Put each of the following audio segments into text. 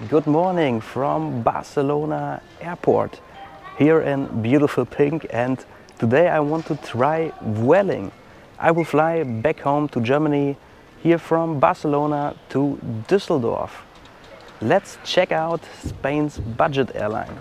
Good morning from Barcelona airport here in beautiful pink, and today I want to try Vueling. I will fly back home to Germany here from Barcelona to Dusseldorf. Let's check out Spain's budget airline.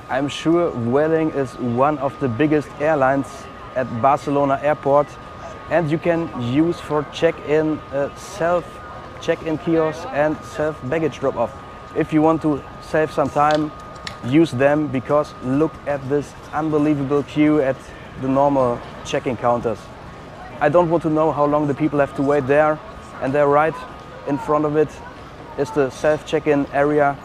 I'm sure Vueling is one of the biggest airlines at Barcelona airport, and you can use for check-in self-check-in kiosks and self-baggage drop-off. If you want to save some time, use them, because look at this unbelievable queue at the normal check-in counters. I don't want to know how long the people have to wait there, and there right in front of it is the self-check-in area.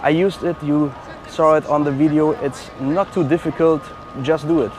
I used it, you saw it on the video. It's not too difficult, just do it.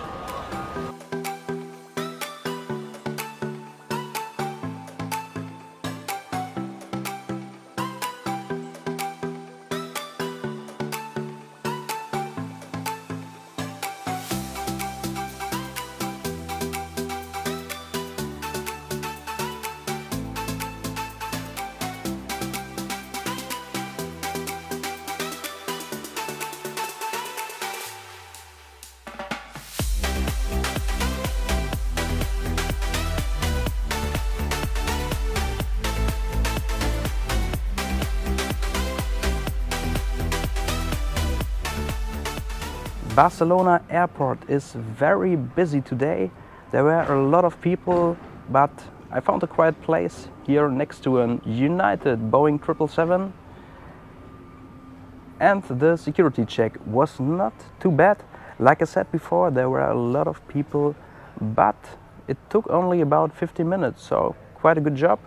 Barcelona airport is very busy today. There were a lot of people, but I found a quiet place here next to a United Boeing 777, and the security check was not too bad. Like I said before, there were a lot of people, but it took only about 50 minutes, so quite a good job.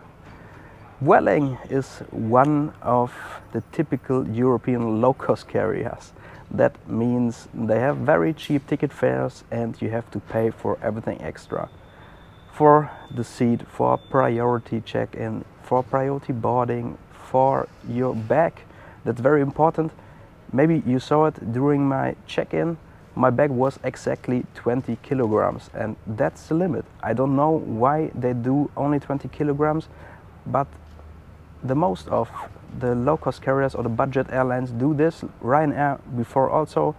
Vueling is one of the typical European low-cost carriers. That means they have very cheap ticket fares, and you have to pay for everything extra. For the seat, for priority check-in, for priority boarding, for your bag. That's very important. Maybe you saw it during my check-in. My bag was exactly 20 kilograms, and that's the limit. I don't know why they do only 20 kilograms, but the most of the low-cost carriers or the budget airlines do this, Ryanair before also,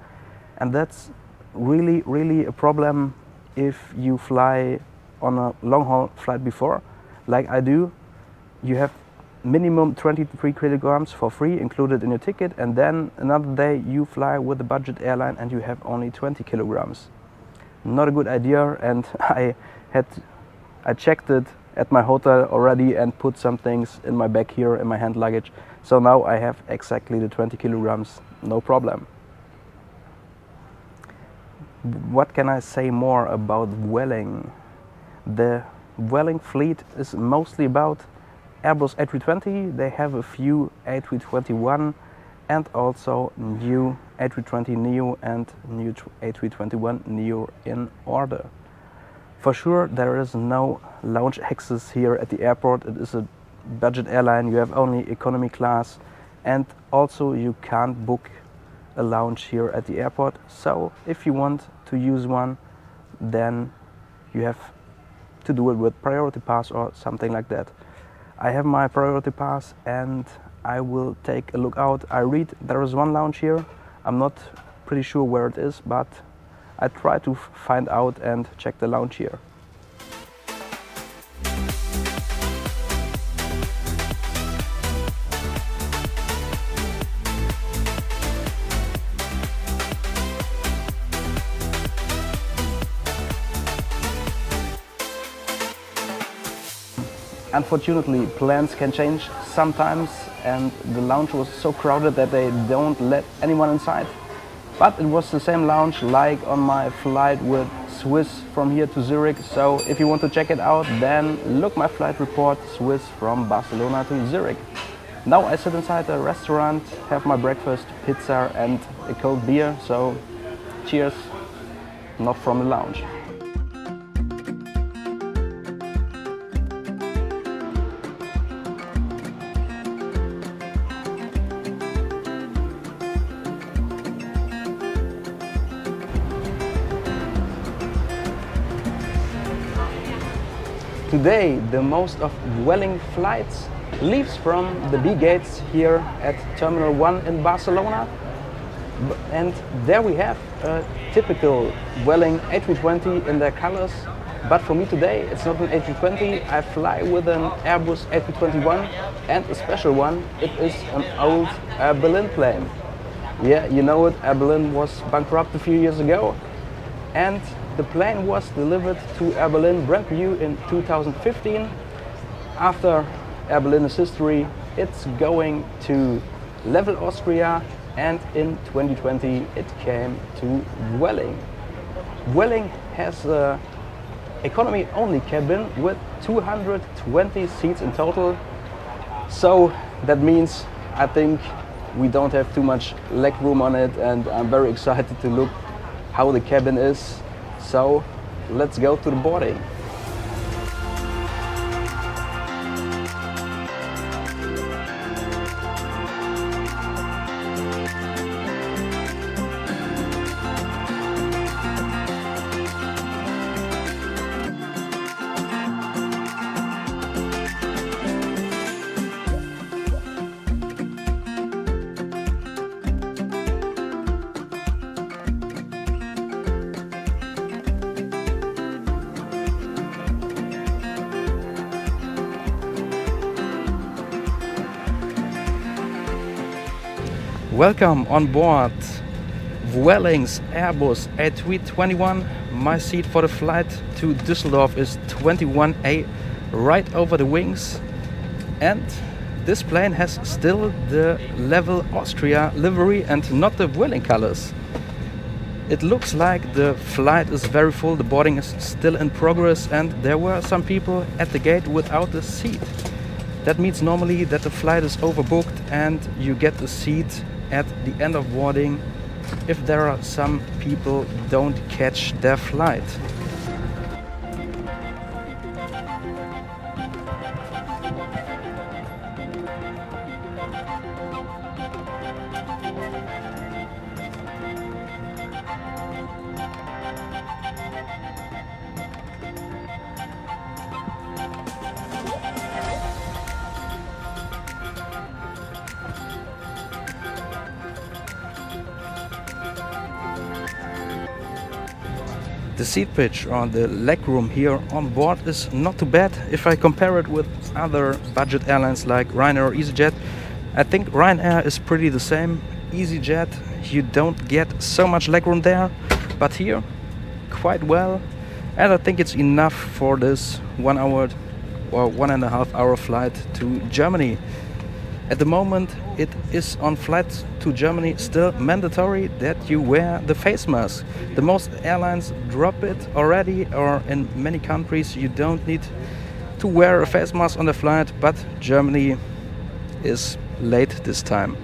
and that's really a problem if you fly on a long-haul flight before, like I do. You have minimum 23 kilograms for free included in your ticket, and then another day you fly with the budget airline and you have only 20 kilograms. Not a good idea, and I checked it at my hotel already and put some things in my bag here in my hand luggage. So now I have exactly the 20 kilograms, no problem. What can I say more about Vueling? The Vueling fleet is mostly about Airbus A320. They have a few A321 and also new A320neo and new A321neo in order. For sure, there is no lounge access here at the airport. It is a budget airline. You have only economy class, and also you can't book a lounge here at the airport. So if you want to use one, then you have to do it with priority pass or something like that. I have my priority pass and I will take a look out. I read there is one lounge here. I'm not pretty sure where it is, but I try to find out and check the lounge here. Unfortunately, plans can change sometimes, and the lounge was so crowded that they don't let anyone inside. But it was the same lounge like on my flight with Swiss from here to Zurich. So if you want to check it out, then look my flight report, Swiss from Barcelona to Zurich. Now I sit inside a restaurant, have my breakfast, pizza and a cold beer. So cheers, not from the lounge. Today, the most of Vueling flights leaves from the B gates here at Terminal 1 in Barcelona. And there we have a typical Vueling A320 in their colors. But for me today, it's not an A320. I fly with an Airbus A321 and a special one. It is an old Air Berlin plane. Yeah, you know it, Air Berlin was bankrupt a few years ago. And the plane was delivered to Air Berlin brand new in 2015. After Air Berlin's history, it's going to Level Austria, and in 2020 it came to Vueling. Vueling has an economy-only cabin with 220 seats in total. So that means I think we don't have too much leg room on it, and I'm very excited to look how the cabin is. So let's go to the boarding. Welcome on board Vueling's Airbus A321. My seat for the flight to Dusseldorf is 21A, right over the wings. And this plane has still the Level Austria livery and not the Vueling colors. It looks like the flight is very full, the boarding is still in progress, and there were some people at the gate without a seat. That means normally that the flight is overbooked and you get a seat at the end of boarding if there are some people don't catch their flight. The seat pitch or the legroom here on board is not too bad. If I compare it with other budget airlines like Ryanair or EasyJet, I think Ryanair is pretty the same. EasyJet, you don't get so much legroom there, but here quite well. And I think it's enough for this 1 hour or 1.5 hour flight to Germany. At the moment, it is on flights to Germany still mandatory that you wear the face mask. The most airlines drop it already, or in many countries you don't need to wear a face mask on the flight, but Germany is late this time.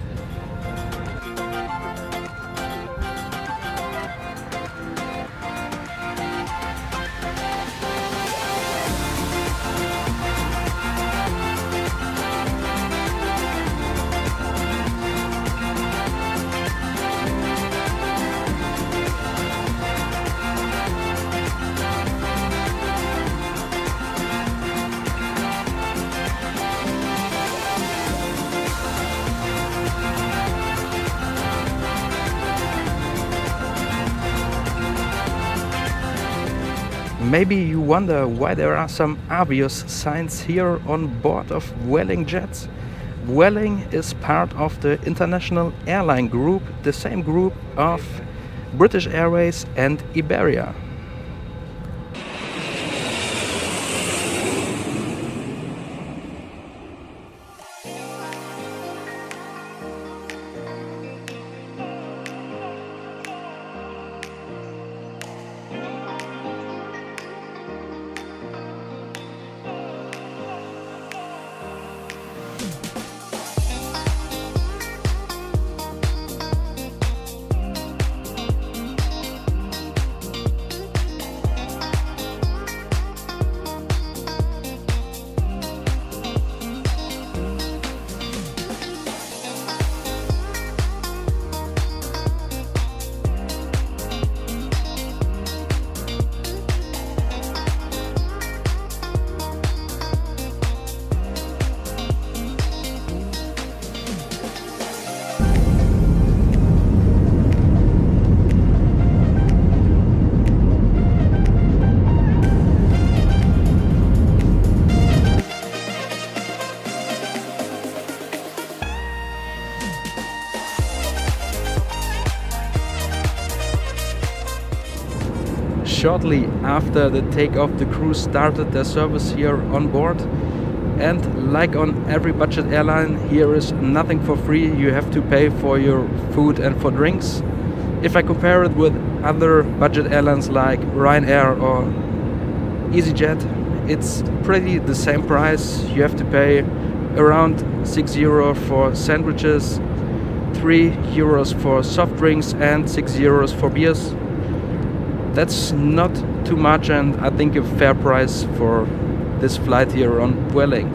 Maybe you wonder why there are some obvious signs here on board of Vueling jets. Vueling is part of the international airline group, the same group of British Airways and Iberia. Shortly after the takeoff, the crew started their service here on board. And like on every budget airline, here is nothing for free. You have to pay for your food and for drinks. If I compare it with other budget airlines like Ryanair or EasyJet, it's pretty the same price. You have to pay around €6 for sandwiches, €3 for soft drinks and €6 for beers. That's not too much, and I think a fair price for this flight here on Vueling.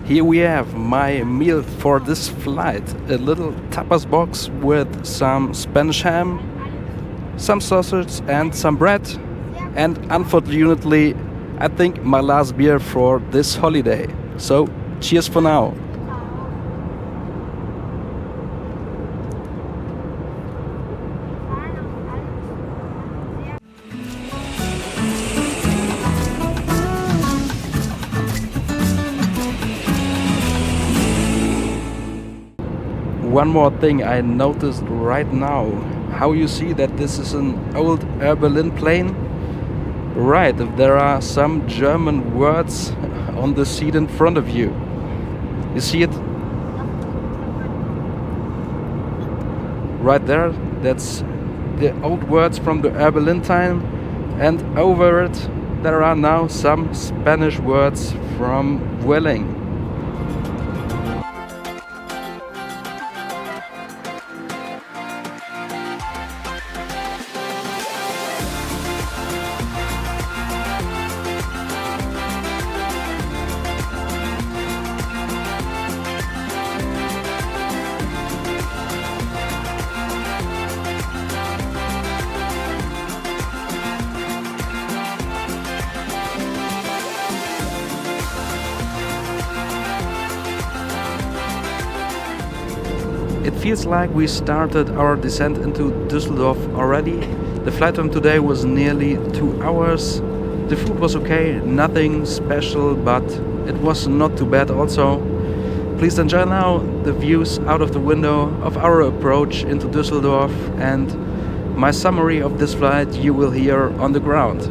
Here we have my meal for this flight, a little tapas box with some Spanish ham, some sausage and some bread, and unfortunately I think my last beer for this holiday. So cheers for now. One more thing I noticed right now, how you see that this is an old Air Berlin plane? Right, there are some German words on the seat in front of you. You see it? Right there, that's the old words from the Air Berlin time, and over it there are now some Spanish words from Vueling. It feels like we started our descent into Dusseldorf already. The flight time today was nearly 2 hours. The food was okay, nothing special, but it was not too bad also. Please enjoy now the views out of the window of our approach into Dusseldorf, and my summary of this flight you will hear on the ground.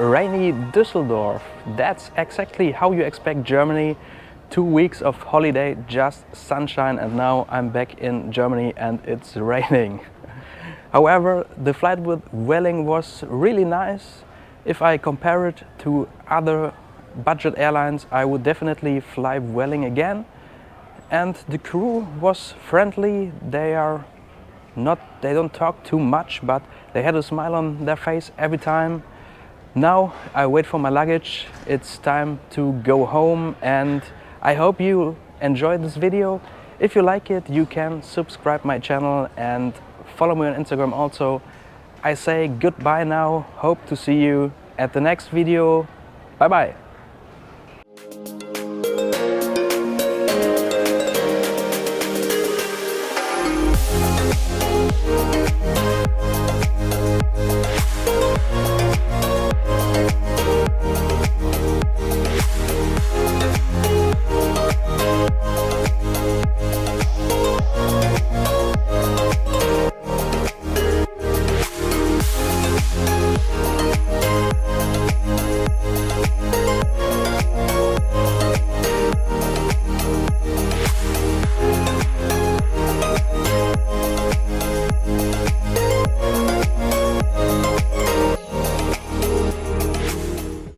rainy Dusseldorf. That's exactly how you expect Germany. 2 weeks of holiday, just sunshine, and now I'm back in Germany and it's raining. However, the flight with Vueling was really nice. If I compare it to other budget airlines, I would definitely fly Vueling again. And the crew was friendly. They don't talk too much, but they had a smile on their face every time. Now I wait for my luggage. It's time to go home, and I hope you enjoyed this video. If you like it, you can subscribe my channel and follow me on Instagram also. I say goodbye now. Hope to see you at the next video. Bye bye.